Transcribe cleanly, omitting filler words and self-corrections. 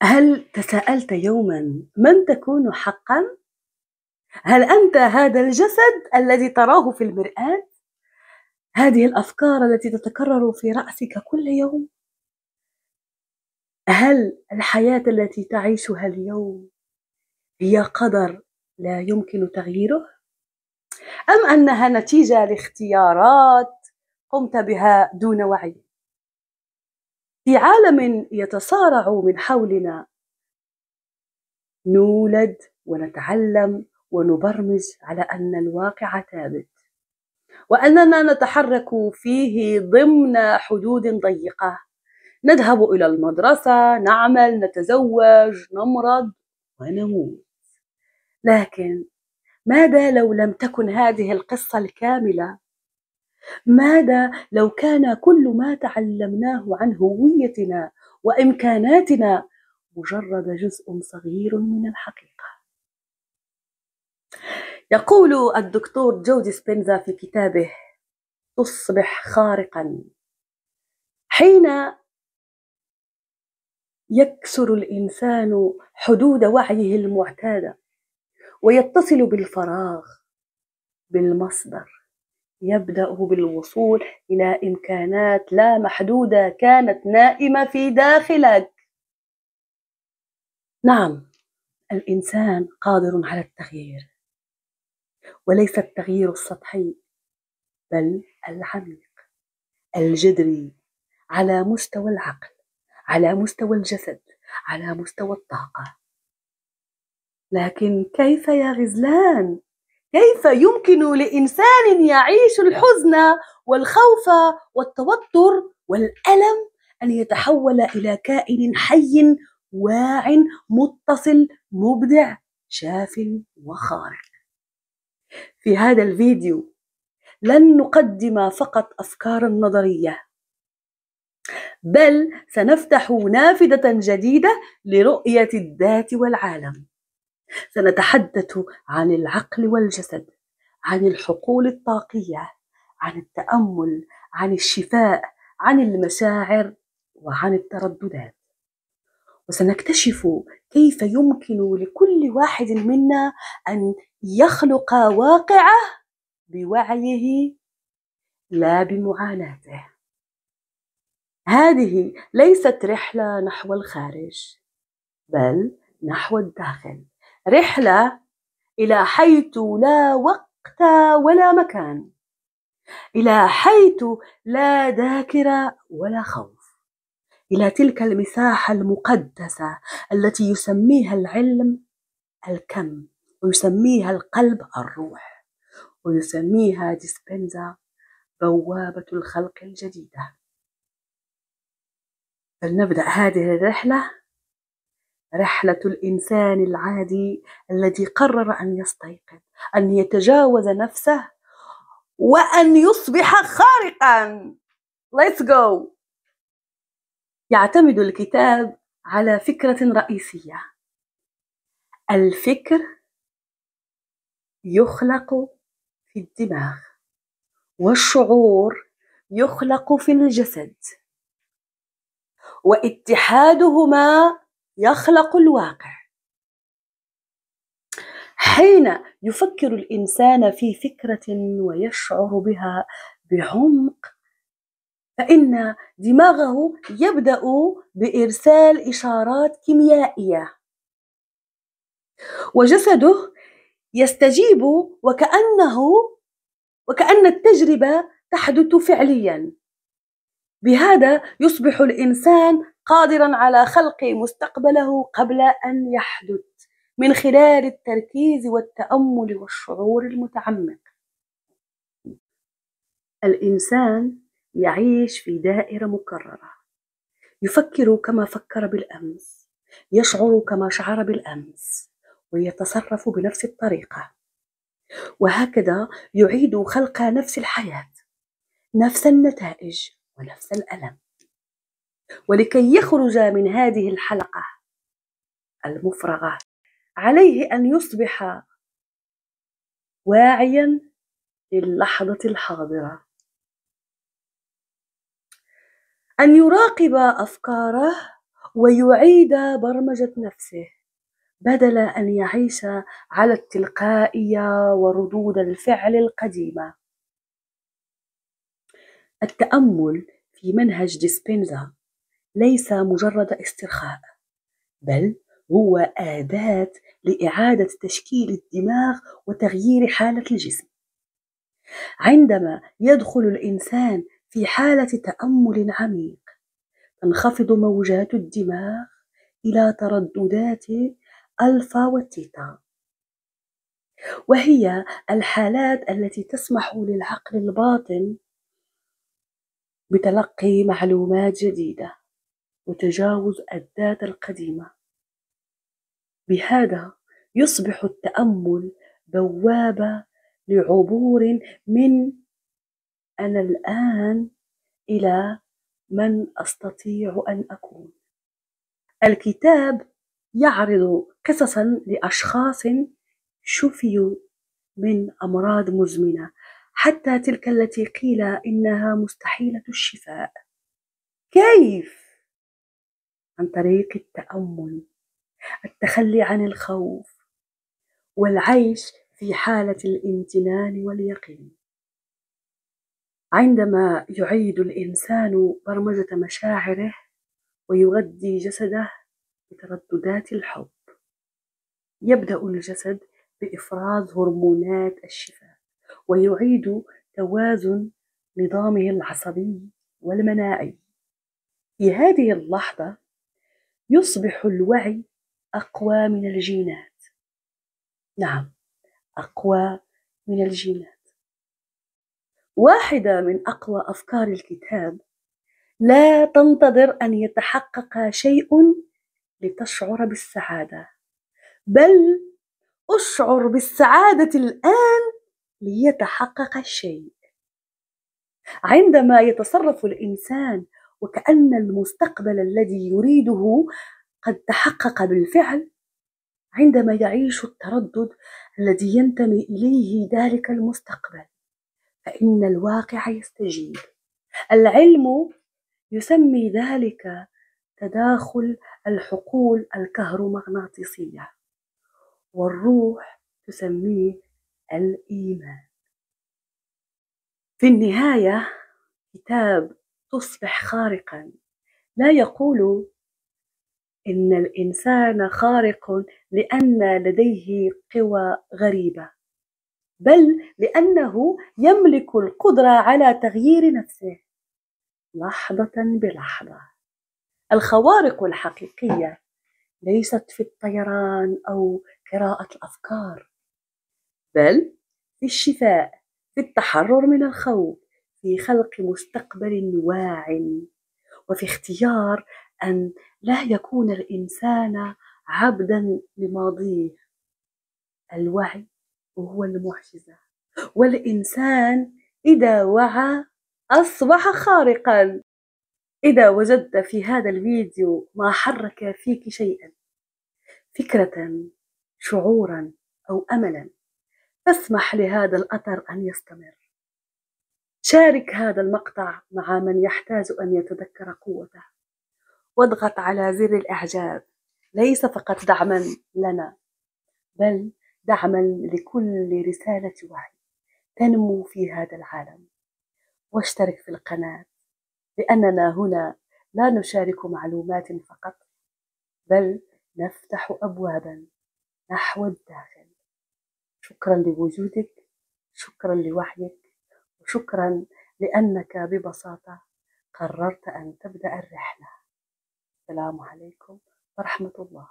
هل تساءلت يوما من تكون حقا؟ هل أنت هذا الجسد الذي تراه في المرآة؟ هذه الأفكار التي تتكرر في رأسك كل يوم؟ هل الحياة التي تعيشها اليوم هي قدر لا يمكن تغييره؟ أم أنها نتيجة لاختيارات قمت بها دون وعي؟ في عالم يتصارع من حولنا نولد ونتعلم ونبرمج على أن الواقع ثابت، وأننا نتحرك فيه ضمن حدود ضيقة، نذهب إلى المدرسة، نعمل، نتزوج، نمرض ونموت. لكن ماذا لو لم تكن هذه القصة الكاملة؟ ماذا لو كان كل ما تعلمناه عن هويتنا وإمكاناتنا مجرد جزء صغير من الحقيقة؟ يقول الدكتور جو ديسبينزا في كتابه تصبح خارقا حين يكسر الإنسان حدود وعيه المعتادة ويتصل بالفراغ بالمصدر، يبدأ بالوصول إلى إمكانات لا محدودة كانت نائمة في داخلك. نعم، الإنسان قادر على التغيير، وليس التغيير السطحي بل العميق الجذري، على مستوى العقل، على مستوى الجسد، على مستوى الطاقة. لكن كيف يا غزلان؟ كيف يمكن لإنسان يعيش الحزن والخوف والتوتر والألم أن يتحول إلى كائن حي واع متصل مبدع شاف وخارق؟ في هذا الفيديو لن نقدم فقط أفكارا نظرية، بل سنفتح نافذة جديدة لرؤية الذات والعالم. سنتحدث عن العقل والجسد، عن الحقول الطاقية، عن التأمل، عن الشفاء، عن المشاعر، وعن الترددات. وسنكتشف كيف يمكن لكل واحد منا أن يخلق واقعه بوعيه لا بمعاناته. هذه ليست رحلة نحو الخارج، بل نحو الداخل، رحلة إلى حيث لا وقت ولا مكان، إلى حيث لا ذاكرة ولا خوف، إلى تلك المساحة المقدسة التي يسميها العلم الكم، ويسميها القلب الروح، ويسميها ديسبينزا بوابة الخلق الجديدة. فلنبدأ هذه الرحلة، رحلة الإنسان العادي الذي قرر أن يستيقظ، أن يتجاوز نفسه، وأن يصبح خارقاً. Let's go. يعتمد الكتاب على فكرة رئيسية: الفكر يخلق في الدماغ، والشعور يخلق في الجسد، واتحادهما يخلق الواقع. حين يفكر الإنسان في فكرة ويشعر بها بعمق، فإن دماغه يبدأ بإرسال إشارات كيميائية، وجسده يستجيب وكأن التجربة تحدث فعليا. بهذا يصبح الإنسان قادرا على خلق مستقبله قبل أن يحدث، من خلال التركيز والتأمل والشعور المتعمق. الإنسان يعيش في دائرة مكررة، يفكر كما فكر بالأمس، يشعر كما شعر بالأمس، ويتصرف بنفس الطريقة، وهكذا يعيد خلق نفس الحياة، نفس النتائج ونفس الألم. ولكي يخرج من هذه الحلقة المفرغة، عليه أن يصبح واعياً للحظة الحاضرة، أن يراقب أفكاره ويعيد برمجة نفسه بدل أن يعيش على التلقائية وردود الفعل القديمة. التأمل في منهج ديسبينزا ليس مجرد استرخاء، بل هو أداة لإعادة تشكيل الدماغ وتغيير حالة الجسم. عندما يدخل الإنسان في حالة تأمل عميق، تنخفض موجات الدماغ إلى ترددات ألفا وتيتا، وهي الحالات التي تسمح للعقل الباطن بتلقي معلومات جديدة وتجاوز الذات القديمة. بهذا يصبح التأمل بوابة لعبور من أنا الآن إلى من أستطيع أن أكون. الكتاب يعرض قصصا لأشخاص شفيوا من أمراض مزمنة، حتى تلك التي قيل إنها مستحيلة الشفاء. كيف؟ عن طريق التأمل، التخلي عن الخوف، والعيش في حالة الامتنان واليقين. عندما يعيد الإنسان برمجة مشاعره ويغذي جسده بترددات الحب، يبدأ الجسد بإفراز هرمونات الشفاء، ويعيد توازن نظامه العصبي والمناعي. في هذه اللحظة يصبح الوعي أقوى من الجينات. نعم، أقوى من الجينات. واحدة من أقوى أفكار الكتاب: لا تنتظر أن يتحقق شيء لتشعر بالسعادة، بل أشعر بالسعادة الآن ليتحقق الشيء. عندما يتصرف الإنسان وكأن المستقبل الذي يريده قد تحقق بالفعل، عندما يعيش التردد الذي ينتمي إليه ذلك المستقبل، فإن الواقع يستجيب. العلم يسمي ذلك تداخل الحقول الكهرومغناطيسية، والروح تسميه الإيمان. في النهاية، كتاب تصبح خارقا لا يقول إن الإنسان خارق لأن لديه قوى غريبة، بل لأنه يملك القدرة على تغيير نفسه لحظة بلحظة. الخوارق الحقيقية ليست في الطيران أو قراءة الأفكار، بل في الشفاء، في التحرر من الخوف، في خلق مستقبل واع، وفي اختيار أن لا يكون الإنسان عبدا لماضيه. الوعي هو المعجزة، والإنسان إذا وعى أصبح خارقا. إذا وجدت في هذا الفيديو ما حرك فيك شيئا، فكرة، شعورا أو أملا، فاسمح لهذا الأثر أن يستمر. شارك هذا المقطع مع من يحتاج أن يتذكر قوته، واضغط على زر الإعجاب، ليس فقط دعما لنا، بل دعما لكل رسالة وعي تنمو في هذا العالم. واشترك في القناة، لأننا هنا لا نشارك معلومات فقط، بل نفتح أبوابا نحو الداخل. شكرا لوجودك، شكرا لوعيك، وشكرا لأنك ببساطة قررت أن تبدأ الرحلة. السلام عليكم ورحمة الله.